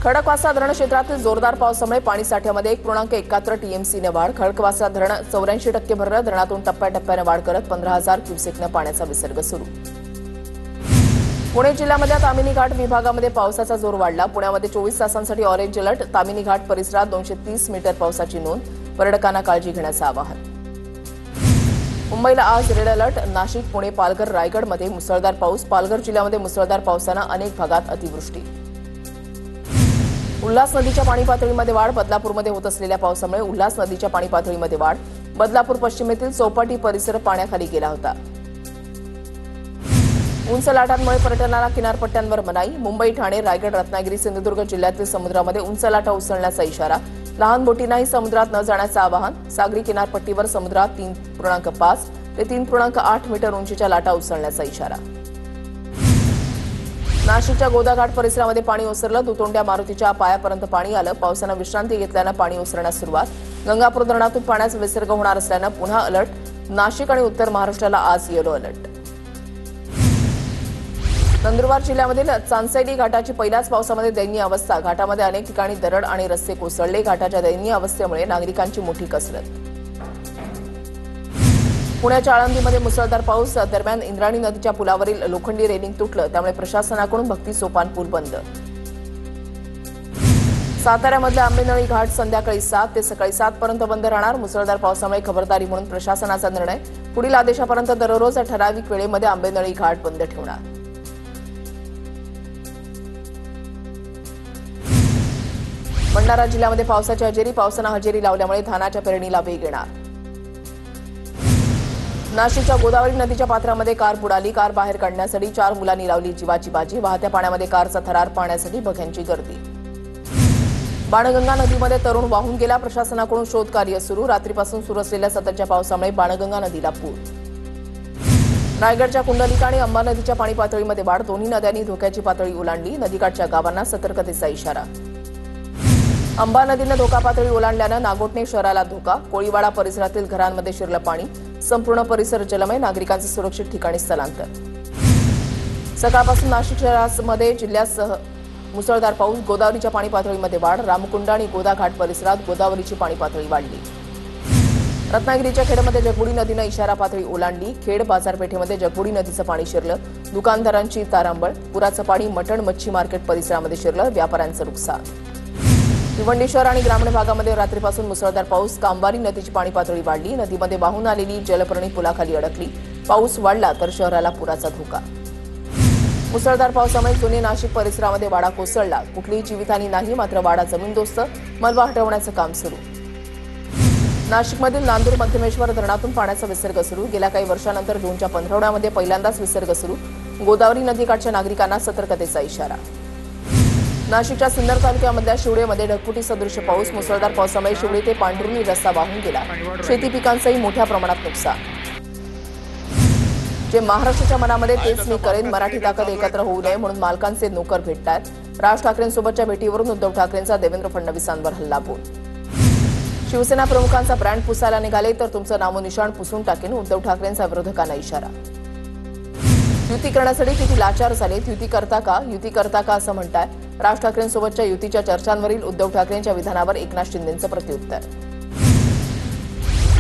खडकवासला धरण क्षेत्रातील जोरदार पावसामुळे पाणी साठ्यामध्ये 1.71 टीएमसीने वाढ. खडकवासला धरण 84% भरलं. धरणातून टप्प्याटप्प्याने वाढ करत 15,000 क्युसेकने पाण्याचा विसर्ग सुरू. पुणे जिल्ह्यामध्ये तामिनी घाट विभागामध्ये पावसाचा जोर वाढला. पुण्यामध्ये 24 तासांसाठी ऑरेंज अलर्ट. तामिनी घाट परिसरात 230 मीटर पावसाची नोंद. पर्यटकांना काळजी घेण्याचं आवाहन. मुंबईला आज रेड अलर्ट. नाशिक, पुणे, पालघर, रायगडमध्ये मुसळधार पाऊस. पालघर जिल्ह्यामध्ये मुसळधार पावसानं अनेक भागात अतिवृष्टी. उल्हास नदीच्या पाणी पातळीमध्ये वाढ. बदलापूरमध्ये होत असलेल्या पावसामुळे उल्हास नदीच्या पाणी पातळीमध्ये वाढ. बदलापूर पश्चिमेतील चौपाटी परिसर पाण्याखाली गेला होता. उंच लाटांमुळे पर्यटनाला किनारपट्ट्यांवर मनाई. मुंबई, ठाणे, रायगड, रत्नागिरी, सिंधुदुर्ग जिल्ह्यातील समुद्रामध्ये उंच लाटा उसळण्याचा इशारा. लहान बोटींनाही समुद्रात न जाण्याचं आवाहन. सागरी किनारपट्टीवर समुद्रात 3.5 ते 3.8 मीटर उंचीच्या लाटा उसळण्याचा इशारा. नाशिकच्या गोदाघाट परिसरामध्ये पाणी ओसरलं. दुतोंड्या मारुतीच्या पायापर्यंत पाणी आलं. पावसानं विश्रांती घेतल्यानं पाणी ओसरण्यास सुरुवात. गंगापूर धरणातून पाण्याचा विसर्ग होणार असल्यानं पुन्हा अलर्ट. नाशिक आणि उत्तर महाराष्ट्राला आज येलो अलर्ट. नंदुरबार जिल्ह्यामधील चांदसैली घाटाची पहिल्याच पावसामध्ये दयनीय अवस्था. घाटामध्ये अनेक ठिकाणी दरड आणि रस्ते कोसळले. घाटाच्या दयनीय अवस्थेमुळे नागरिकांची मोठी कसरत. पुण्याच्या आळंदीमध्ये मुसळधार पाऊस. दरम्यान इंद्रायणी नदीच्या पुलावरील लोखंडी रेलिंग तुटलं. त्यामुळे प्रशासनाकडून भक्ती सोपान पूल बंद. साताऱ्यामधल्या आंबेनळी घाट संध्याकाळी 7 ते सकाळी 7 पर्यंत बंद राहणार. मुसळधार पावसामुळे खबरदारी म्हणून प्रशासनाचा निर्णय. पुढील आदेशापर्यंत दररोज ठराविक वेळेमध्ये आंबेनळी घाट बंद ठेवणार. भंडारा जिल्ह्यामध्ये पावसाची हजेरी. पावसानं हजेरी लावल्यामुळे धानाच्या पेरणीला वेग येणार. नाशिकच्या गोदावरी नदीच्या पात्रामध्ये कार बुडाली. कार बाहेर काढण्यासाठी 4 मुलांनी लावली जीवाची बाजी. वाहत्या पाण्यामध्ये कारचा थरार पाहण्यासाठी बघ्यांची गर्दी. बाणगंगा नदीमध्ये तरुण वाहून गेला. प्रशासनाकडून शोधकार्य सुरू. रात्रीपासून सुरू असलेल्या सततच्या पावसामुळे बाणगंगा नदीला पूर. रायगडच्या कुंडलिका आणि अंबा नदीच्या पाणी पातळीमध्ये वाढ. दोन्ही नद्यांनी धोक्याची पातळी ओलांडली. नदीकाठच्या गावांना सतर्कतेचा इशारा. अंबा नदीनं धोका पातळी ओलांडल्यानं नागोठणे शहराला धोका. कोळीवाडा परिसरातील घरांमध्ये शिरलं पाणी. संपूर्ण परिसर जलमय. नागरिकांचं सुरक्षित ठिकाणी स्थलांतर. सकाळपासून नाशिक शहरामध्ये जिल्ह्यासह मुसळधार पाऊस. गोदावरीच्या पाणी पातळीमध्ये वाढ. रामकुंड आणि गोदाघाट परिसरात गोदावरीची पाणी पातळी वाढली. रत्नागिरीच्या खेडमध्ये जगबुडी नदीनं इशारा पातळी ओलांडली. खेड बाजारपेठेमध्ये जगबुडी नदीचं पाणी शिरलं. दुकानदारांची तारांबळ. पुराचं पाणी मटण मच्छी मार्केट परिसरामध्ये शिरलं. व्यापाऱ्यांचं नुकसान. भिवंडी शहर आणि ग्रामीण भागामध्ये रात्रीपासून मुसळधार पाऊस. कांबारी नदीची पाणी पातळी वाढली. नदीमध्ये वाहून आलेली जलपर्णी पुलाखाली अडकली. पाऊस वाढला तर शहराला पुराचा धोका. मुसळधार पावसामुळे जुने नाशिक परिसरामध्ये वाडा कोसळला. कुठलीही जीवितहानी नाही, मात्र वाडा जमीनदोस्त. मलबा हटवण्याचं काम सुरू. नाशिकमधील नांदूर मध्यमेश्वर धरणातून पाण्याचा विसर्ग सुरू. गेल्या काही वर्षांनंतर जूनच्या पंधरवड्यामध्ये पहिल्यांदाच विसर्ग सुरू. गोदावरी नदीकाठच्या नागरिकांना सतर्कतेचा इशारा. नाशिकच्या सिन्नर तालुक्यामधल्या शिवडेमध्ये ढगफुटी सदृश पाऊस. मुसळधार पावसामुळे शिवडे ते पांढरुणी रस्ता वाहून गेला. शेती पिकांचंही मोठ्या प्रमाणात नुकसान. जे महाराष्ट्राच्या मनामध्ये तेच मी करेन. मराठी ताकद एकत्र होऊ नये म्हणून मालकांचे नोकर भेटतायत. राज ठाकरेंसोबतच्या भेटीवरून उद्धव ठाकरेंचा देवेंद्र फडणवीसांवर हल्लाबोल. शिवसेना प्रमुखांचा ब्रँड पुसायला निघाले तर तुमचं नामोनिशाण पुसून टाकेन. उद्धव ठाकरेंचा विरोधकांना इशारा. युती करण्यासाठी किती लाचार झालेत. युती करता का असं म्हणताय. राज ठाकरेंसोबतच्या युतीच्या चर्चांवरील उद्धव ठाकरेंच्या विधानावर एकनाथ शिंदेंचं प्रत्युत्तर.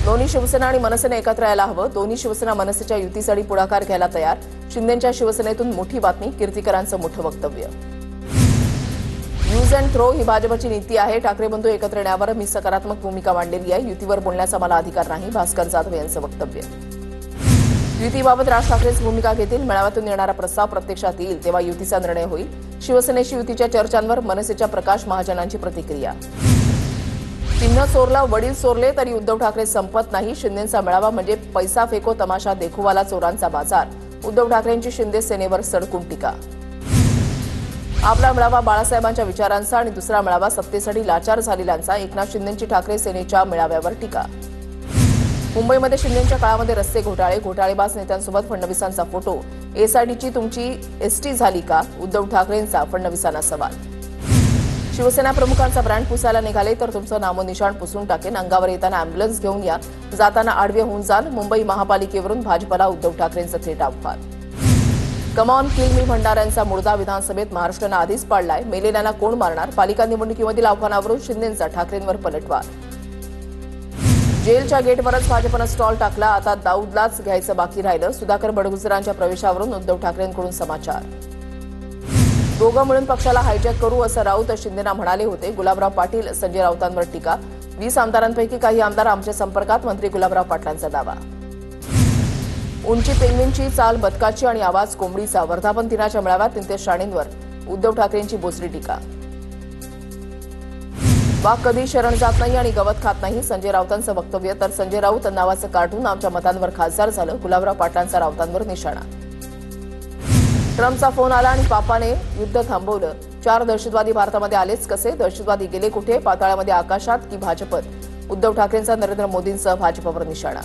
दोन्ही शिवसेना आणि मनसेने एकत्र यायला हवं. दोन्ही शिवसेना मनसेच्या युतीसाठी पुढाकार घ्यायला तयार. शिंदेंच्या शिवसेनेतून मोठी बातमी. कीर्तीकरांचं मोठं वक्तव्य. यूज अँड थ्रो ही भाजपची नीती आहे. ठाकरे बंधू एकत्र येण्यावर मी सकारात्मक भूमिका मांडलेली आहे. युतीवर बोलण्याचा मला अधिकार नाही. भास्कर जाधव यांचं वक्तव्य. युतीबाबत राज ठाकरेच भूमिका घेतील. मेळाव्यातून येणारा प्रस्ताव प्रत्यक्षात येईल तेव्हा युतीचा निर्णय होईल. शिवसेनेशी युतीच्या चर्चांवर मनसेच्या प्रकाश महाजनांची प्रतिक्रिया. चिन्ह चोरला, वडील चोरले तरी उद्धव ठाकरे संपत नाही. शिंदेंचा मेळावा म्हणजे पैसा फेको तमाशा देखुवाला चोरांचा बाजार. उद्धव ठाकरेंची शिंदे सेनेवर सडकून टीका. आपला मेळावा बाळासाहेबांच्या विचारांचा आणि दुसरा मेळावा सत्तेसाठी लाचार झालेल्यांचा. एकनाथ शिंदेंची ठाकरे सेनेच्या मेळाव्यावर टीका. मुंबईमध्ये शिंदेंच्या काळामध्ये रस्ते घोटाळेबाज नेत्यांसोबत फडणवीसांचा फोटो. एसआयटीची तुमची एसटी झाली का. उद्धव ठाकरेंचा फडणवीसांना सवाल. शिवसेना प्रमुखांचा ब्रँड पुसायला निघाले तर तुमचं नामोनिशाण पुसून टाकेन. अंगावर येताना अँब्युलन्स घेऊन या, जाताना आडवे होऊन जाल. मुंबई महापालिकेवरून भाजपला उद्धव ठाकरेंचं थेट आव्हान. कम ऑन किल मी भंडाऱ्यांचा मुर्दा विधानसभेत महाराष्ट्रानं आधीच पाडलाय. मेलेल्यांना कोण मारणार? पालिका निवडणुकीमधील आव्हानावरून शिंदेंचा ठाकरेंवर पलटवार. जेलच्या गेटवरच भाजपनं स्टॉल टाकला. आता दाऊदलाच घ्यायचं बाकी राहिलं. सुधाकर बडगुजरांच्या प्रवेशावरून उद्धव ठाकरेंकडून समाचार. दोघं मिळून पक्षाला हायजॅक करू असं राऊत शिंदेना म्हणाले होते. गुलाबराव पाटील संजय राऊतांवर टीका. 20 आमदारांपैकी काही आमदार आमच्या संपर्कात, मंत्री गुलाबराव पाटलांचा दावा. उंची पेंग्विनची, चाल बदकाची आणि आवाज कोंबडीचा. वर्धापन दिनाच्या मेळाव्यात नितेश राणेंवर उद्धव ठाकरेंची बोचरी टीका. वाघ कधी शरण जात नाही आणि गवत खात नाही, संजय राऊतांचं वक्तव्य. तर संजय राऊत नावाचं कार्टून आमच्या मतांवर खासदार झालं. गुलाबराव पाटलांचा राऊतांवर निशाणा. ट्रम्पचा फोन आला आणि पापाने युद्ध थांबवलं. 4 दहशतवादी भारतामध्ये आलेच कसे? दहशतवादी गेले कुठे? पाताळामध्ये, आकाशात की भाजपत? उद्धव ठाकरेंचा नरेंद्र मोदींसह भाजपवर निशाणा.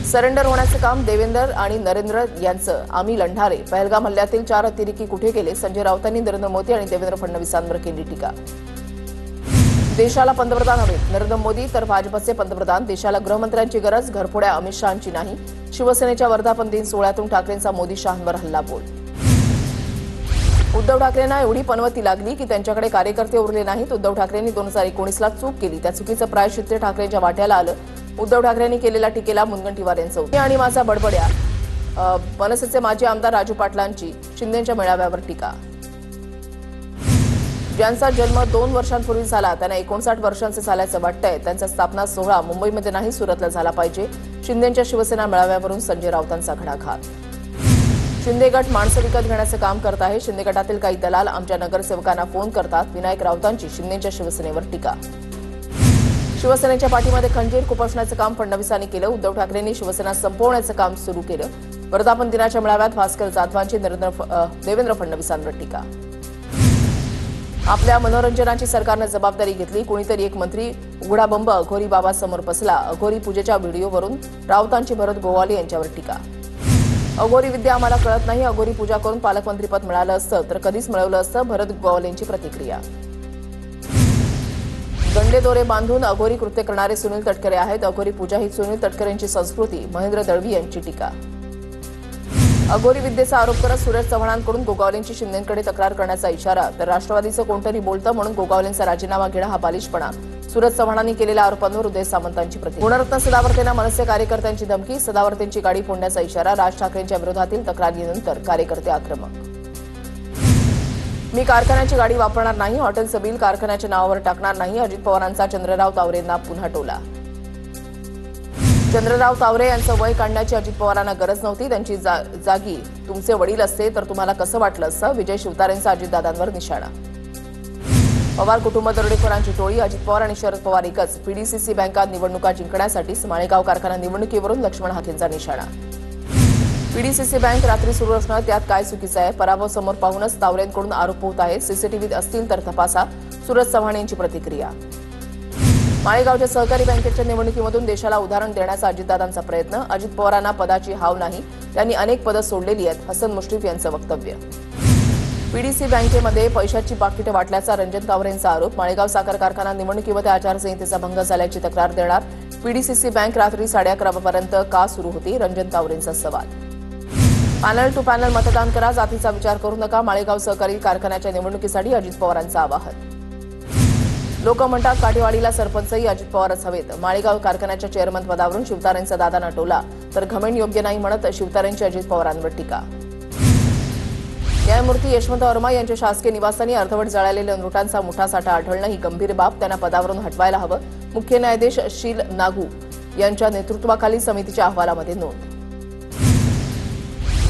सरेंडर होण्याचं काम देवेंद्र आणि नरेंद्र यांचं, आम्ही लढणारे. पहलगाम हल्ल्यातील 4 अतिरेकी कुठे गेले? संजय राऊतांनी नरेंद्र मोदी आणि देवेंद्र फडणवीसांवर केली टीका. देशाला पंतप्रधान हवे, नरेंद्र मोदी तर भाजपचे पंतप्रधान. देशाला गृहमंत्र्यांची गरज, घरफोड्या अमित शहांची नाही. शिवसेनेच्या वर्धापन दिन सोहळ्यातून ठाकरेंचा मोदी शहांवर हल्लाबोल. उद्धव ठाकरेंना एवढी पनवती लागली की त्यांच्याकडे कार्यकर्ते उरले नाहीत. उद्धव ठाकरेंनी 2019ला चूक केली, त्या चुकीचं प्रायश्चित्त ठाकरेंच्या वाट्याला आलं. उद्धव ठाकरेंनी केलेल्या टीकेला मुनगंटीवार यांचं उत्तर. आणि माझा बडबड्या. मनसेचे माजी आमदार राजू पाटलांची शिंदेच्या मेळाव्यावर टीका. ज्यांचा जन्म 2 वर्षांपूर्वी झाला त्यांना 59 वर्षांचे झाल्याचं वाटतंय. त्यांचा स्थापना सोहळा मुंबईमध्ये नाही, सुरतला झाला पाहिजे. शिंदेच्या शिवसेना मेळाव्यावरून संजय राऊतांचा घणाघात. शिंदे गट माणसं विकत घेण्याचं काम करत आहे. शिंदे गटातील काही दलाल आमच्या नगरसेवकांना फोन करतात. विनायक राऊतांची शिंदेच्या शिवसेनेवर टीका. शिवसेनेच्या पाठीमध्ये खंजीर खुपसण्याचं काम फडणवीसांनी केलं. उद्धव ठाकरेंनी शिवसेना संपवण्याचं काम सुरू केलं. वर्धापन दिनाच्या मेळाव्यात भास्कर जाधवांची देवेंद्र फडणवीसांवर टीका. आपल्या मनोरंजनाची सरकारनं जबाबदारी घेतली. कोणीतरी एक मंत्री उघडा बंब अघोरी बाबासमोर बसला. अघोरी पूजेच्या व्हिडिओवरून राऊतांची भरत गोवाले यांच्यावर टीका. अघोरी विद्या आम्हाला कळत नाही. अघोरी पूजा करून पालकमंत्रीपद मिळालं असतं तर कधीच मिळवलं असतं. भरत गोवालेंची प्रतिक्रिया. गंडे दोरे बांधून अघोरी कृत्य करणारे सुनील तटकरे आहेत. अघोरी पूजा ही सुनील तटकरेंची संस्कृती. महेंद्र दळवी यांची टीका. अघोरी विद्येचा आरोप करत सुरेश चव्हाणांकडून गोगावलेंची शिंदेंकडे तक्रार करण्याचा इशारा. तर राष्ट्रवादीचं कोणतरी बोलतं म्हणून गोगावलेंचा राजीनामा घेणं हा बालिशपणा. सुरेश चव्हाणांनी केलेल्या आरोपांवर उदय सामंतांची प्रतिक्रिया. गुणरत्न सदावर्तेंना मनसे कार्यकर्त्यांची धमकी. सदावर्तेंची गाडी फोडण्याचा इशारा. राज ठाकरेंच्या विरोधातील तक्रारीनंतर कार्यकर्ते आक्रमक. मी कारखान्याची गाडी वापरणार नाही. हॉटेलचं बिल कारखान्याच्या नावावर टाकणार नाही. अजित पवारांचा चंद्रराव तावरेंना पुन्हा टोला. चंद्रराव तावरे यांचं वय काढण्याची अजित पवारांना गरज नव्हती. त्यांची जागी तुमचे वडील असते तर तुम्हाला कसं वाटलं असतं? विजय शिवतारेंचा अजितदादांवर निशाणा. पवार कुटुंब दरोडेखोरांची टोळी. अजित पवार आणि शरद पवार एकच. पीडीसीसी बँकात निवडणुका जिंकण्यासाठी माळेगाव कारखाना निवडणुकीवरून लक्ष्मण हाकेंचा निशाणा. पीडीसीसी बँक रात्री सुरू असणं त्यात काय चुकीचं आहे? पराभव समोर पाहूनच तावरेंकडून आरोप होत आहेत. सीसीटीव्हीत असतील तर तपासा. सुरज चव्हाण यांची प्रतिक्रिया. माळेगावच्या सहकारी बँकेच्या निवडणुकीमधून देशाला उदाहरण देण्याचा अजितदादांचा प्रयत्न. अजित पवारांना पदाची हाव नाही, त्यांनी अनेक पदं सोडलेली आहेत. हसन मुश्रीफ यांचं वक्तव्य. पीडीसी बँकेमध्ये पैशाची पाकिटं वाटल्याचा रंजन तावरेंचा आरोप. माळेगाव साखर कारखाना निवडणुकीमध्ये आचारसंहितेचा भंग झाल्याची तक्रार देणार. पीडीसीसी बँक रात्री 11:30 पर्यंत का सुरू होती? रंजन तावरेंचा सवाल. पॅनल टू पॅनल मतदान करा, जातीचा विचार करू नका. माळेगाव सहकारी कारखान्याच्या निवडणुकीसाठी अजित पवारांचं आवाहन. लोक म्हणतात काटेवाडीला सरपंचही अजित पवारच हवेत. माळेगाव कारखान्याच्या चेअरमन पदावरून शिवतारेंचा दादांना टोला. तर घमेंड योग्य नाही म्हणत शिवतारेंची अजित पवारांवर टीका. न्यायमूर्ती यशवंत वर्मा यांच्या शासकीय निवासांनी अर्धवट जळालेल्या नोटांचा मोठा साठा आढळणं ही गंभीर बाब. त्यांना पदावरून हटवायला हवं. मुख्य न्यायाधीश शील नागू यांच्या नेतृत्वाखाली समितीच्या अहवालामध्ये नोंद.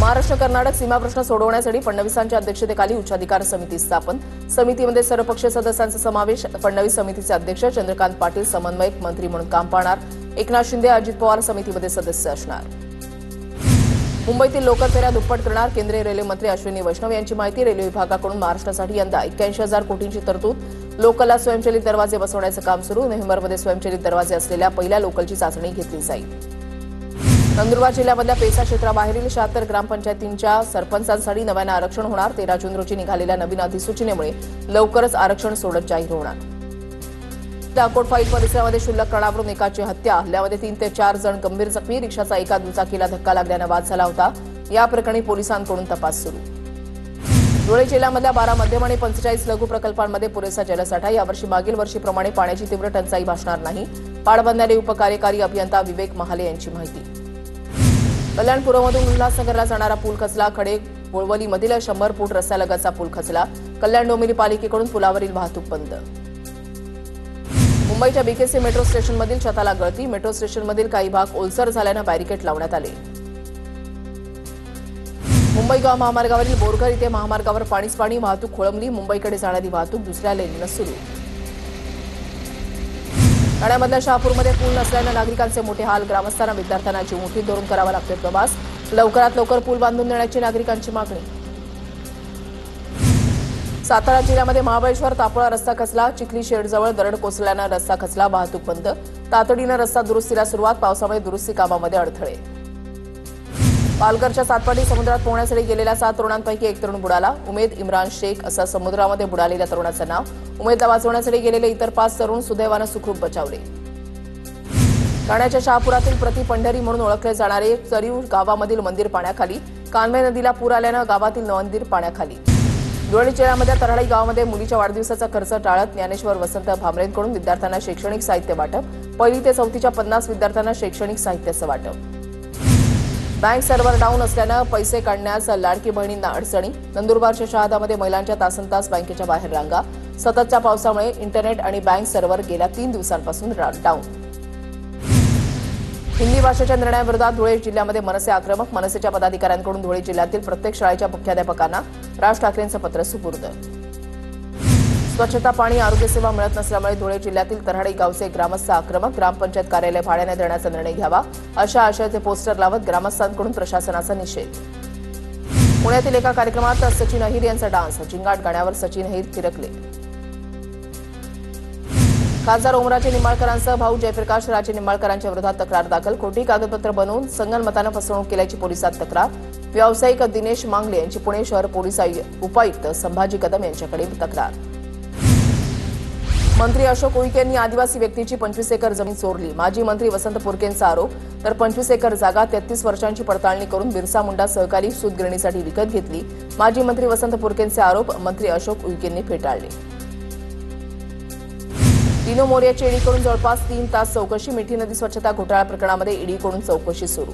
महाराष्ट्र कर्नाटक सीमा प्रश्न सोडवण्यासाठी फडणवीसांच्या अध्यक्षतेखाली उच्चाधिकार समिती स्थापन. समितीमध्ये सर्वपक्षीय सदस्यांचा समावेश. फडणवीस समितीचे अध्यक्ष. चंद्रकांत पाटील समन्वयक मंत्री म्हणून काम पाहणार. एकनाथ शिंदे अजित पवार समितीमध्ये सदस्य असणार. मुंबईतील लोकल फेऱ्या दुप्पट करणार केंद्रीय रेल्वे मंत्री अश्विनी वैष्णव यांची माहिती. रेल्वे विभागाकडून महाराष्ट्रासाठी यंदा 81,000 कोटींची तरतूद. लोकलला स्वयंचलित दरवाजे बसवण्याचं काम सुरू. नोव्हेंबरमध्ये स्वयंचलित दरवाजे असलेल्या पहिल्या लोकलची चाचणी घेतली जाईल. नंदुरबार जिल्ह्यामधल्या पेसा क्षेत्राबाहेरील 76 ग्रामपंचायतींच्या सरपंचांसाठी नव्यानं आरक्षण होणार. 13 जून रोजी निघालेल्या नवीन अधिसूचनेमुळे लवकरच आरक्षण सोडत जाहीर होणार. अकोट फाईल परिसरामध्ये क्षुल्लक कारणावरून एकाची हत्या. हल्ल्यामध्ये 3 ते 4 जण गंभीर जखमी. रिक्षाचा एका दुचाकीला धक्का लागल्यानं वाद झाला होता. या प्रकरणी पोलिसांकडून तपास सुरू. धुळे जिल्ह्यामधल्या 12 मध्यम आणि 45 लघु प्रकल्पांमध्ये पुरेसा जलसाठा. यावर्षी मागील वर्षीप्रमाणे पाण्याची तीव्र टंचाई भासणार नाही. पाटबंधारे उपकार्यकारी अभियंता विवेक महाले यांची माहिती. कल्याणपुरमधून उल्हासनगरला जाणारा पूल खचला. खडे बोळवलीमधील 100 फूट रस्त्यालगतचा पूल खचला. कल्याण डोंबिवली पालिकेकडून पुलावरील वाहतूक बंद. मुंबईच्या बीकेसी मेट्रो स्टेशनमधील छताला गळती. मेट्रो स्टेशनमधील काही भाग ओलसर झाल्यानं बॅरिकेड लावण्यात आले. मुंबई गाव महामार्गावरील बोरघर इथे महामार्गावर पाणीच पाणी. वाहतूक खोळंबली. मुंबईकडे जाणारी वाहतूक दुसऱ्या लेननं सुरू. ठाण्यामधल्या शहापूरमध्ये पूल नसल्यानं नागरिकांचे मोठे हाल. ग्रामस्थांना विद्यार्थ्यांना जीव मुठीत धरून करावा लागतोय प्रवास. लवकरात लवकर पूल बांधून देण्याची नागरिकांची मागणी. सातारा जिल्ह्यामध्ये महाबळेश्वर तापोळा रस्ता खचला. चिखली शेडजवळ दरड कोसळल्यानं रस्ता खचला. वाहतूक बंद. तातडीनं रस्ता दुरुस्तीला सुरुवात. पावसामुळे दुरुस्ती कामामध्ये अडथळे. पालघरच्या सातपाटी समुद्रात पोहण्यासाठी गेलेल्या 7 तरुणांपैकी एक तरुण बुडाला. उमेद इम्रान शेख असं समुद्रामध्ये बुडालेल्या तरुणाचं नाव. उमेदला वाचवण्यासाठी गेलेले इतर 5 तरुण सुदैवानं सुखरूप बचावले. ठाण्याच्या शहापुरातील प्रति पंढरी म्हणून ओळखले जाणारे चरीव गावामधील मंदिर पाण्याखाली. कानवे नदीला पूर आल्यानं गावातील मंदिर पाण्याखाली. धुळे जिल्ह्यामध्ये तरहाळी गावामध्ये मुलीच्या वाढदिवसाचा खर्च टाळत ज्ञानेश्वर वसंत भामरेंकडून विद्यार्थ्यांना शैक्षणिक साहित्य वाटप. 1ली ते 4थीच्या 50 विद्यार्थ्यांना शैक्षणिक साहित्याचं वाटप. बँक सर्व्हर डाऊन असल्यानं पैसे काढण्यास लाडकी बहिणींना अडचणी. नंदुरबारच्या शहादामध्ये महिलांच्या तासनतास बँकेच्या बाहेर रांगा. सततच्या पावसामुळे इंटरनेट आणि बँक सर्व्हर गेल्या 3 दिवसांपासून डाऊन. हिंदी भाषेच्या निर्णयाविरोधात धुळे जिल्ह्यामध्ये मनसे आक्रमक. मनसेच्या पदाधिकाऱ्यांकडून धुळे जिल्ह्यातील प्रत्येक शाळेच्या मुख्याध्यापकांना राज ठाकरेंचं पत्र सुपूर्द. स्वच्छता, पाणी, आरोग्य सेवा मिळत नसल्यामुळे धुळे जिल्ह्यातील तरहाडी गावचे ग्रामस्थ आक्रमक. ग्रामपंचायत कार्यालय भाड्याने देण्याचा निर्णय घ्यावा अशा आशयाचे पोस्टर लावत ग्रामस्थांकडून प्रशासनाचा निषेध. पुण्यातील एका कार्यक्रमात सचिन अहिर यांचा डान्स. झिंगाट गाण्यावर सचिन अहिर थिरकले. खासदार ओमराजे निंबाळकरांसह भाऊ जयप्रकाश राजे निंबाळकरांच्या विरोधात तक्रार दाखल. खोटी कागदपत्र बनवून संगनमतानं फसवणूक केल्याची पोलिसात तक्रार. व्यावसायिक दिनेश मांगले यांची पुणे शहर पोलीस उपायुक्त संभाजी कदम यांच्याकडे तक्रार. मंत्री अशोक उईके यांनी आदिवासी व्यक्तीची 25 एकर जमीन चोरली. माजी मंत्री वसंत पुरकेंचा आरोप. तर 25 एकर जागा 33 वर्षांची पडताळणी करून बिरसा मुंडा सहकारी सूतगिरणीसाठी विकत घेतली. माजी मंत्री वसंत पुरकेंचे आरोप मंत्री अशोक उईकेंनी फेटाळले. टिनो मोर्याची ईडीकडून जवळपास 3 तास चौकशी. मिठी नदी स्वच्छता घोटाळा प्रकरणामध्ये ईडीकडून चौकशी सुरू.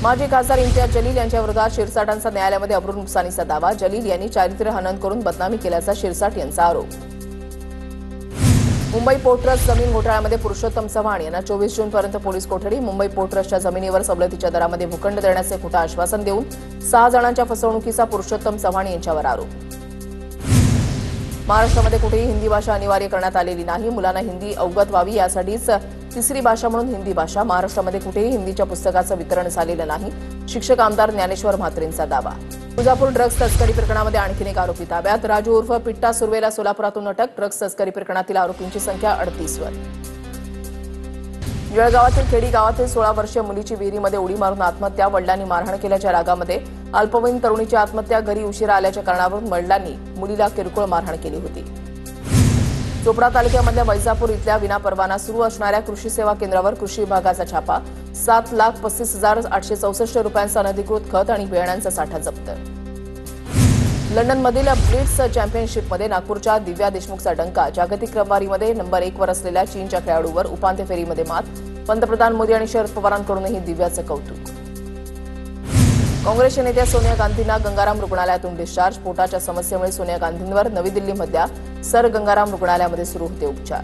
माजी खासदार इम्तियाज जलील यांच्या विरोधात शिरसाटांचा न्यायालयामध्ये अब्रू नुकसानीचा दावा. जलील यांनी चारित्र्य हनन करून बदनामी केल्याचा शिरसाट यांचा आरोप. मुंबई पोर्ट ट्रस्ट जमीन घोटाळ्यामध्ये पुरुषोत्तम चव्हाण यांना 24 जूनपर्यंत पोलीस कोठडी. मुंबई पोर्ट ट्रस्टच्या जमिनीवर सवलतीच्या दरामध्ये भूखंड देण्याचे खोटं आश्वासन देऊन 6 जणांच्या फसवणुकीचा पुरुषोत्तम चव्हाण यांच्यावर आरोप. महाराष्ट्रामध्ये कुठेही हिंदी भाषा अनिवार्य करण्यात आलेली नाही. मुलांना हिंदी अवगत व्हावी यासाठीच 3री भाषा म्हणून हिंदी भाषा. महाराष्ट्रामध्ये कुठेही हिंदीच्या पुस्तकाचं वितरण झालेलं नाही. शिक्षक आमदार ज्ञानेश्वर म्हात्रेंचा दावा. तुळजापूर ड्रग्ज तस्करी प्रकरणामध्ये आणखी एक आरोपी ताब्यात. राजू उर्फ पिट्टा सुर्वेला सोलापुरातून अटक. ड्रग्ज तस्करी प्रकरणातील आरोपींची संख्या 38 वर. जळगावातील खेडी गावातील 16 वर्षीय मुलीची विहिरीमध्ये उडी मारून आत्महत्या. वडिलांनी मारहाण केल्याच्या रागामध्ये अल्पवयीन तरुणीची आत्महत्या. घरी उशिरा आल्याच्या कारणावरून वडिलांनी मुलीला किरकोळ मारहाण केली होती. चोपडा तालुक्यामधल्या वैजापूर इथल्या विनापरवाना सुरू असणाऱ्या कृषी सेवा केंद्रावर कृषी विभागाचा छापा. 7,35,864 रुपयांचा अनधिकृत खत आणि बियाण्यांचा साठा जप्त. लंडनमधील ब्लिट्झ चॅम्पियनशिपमध्ये नागपूरच्या दिव्या देशमुखचा डंका. जागतिक क्रमवारीमध्ये नंबर 1 वर असलेल्या चीनच्या खेळाडूवर उपांत्य फेरीमध्ये मात. पंतप्रधान मोदी आणि शरद पवारांकडूनही दिव्याचं कौतुक. काँग्रेसच्या नेत्या सोनिया गांधींना गंगाराम रुग्णालयातून डिस्चार्ज. पोटाच्या समस्येमुळे सोनिया गांधींवर नवी दिल्लीमधल्या सर गंगाराम रुग्णालयामध्ये सुरू होते उपचार.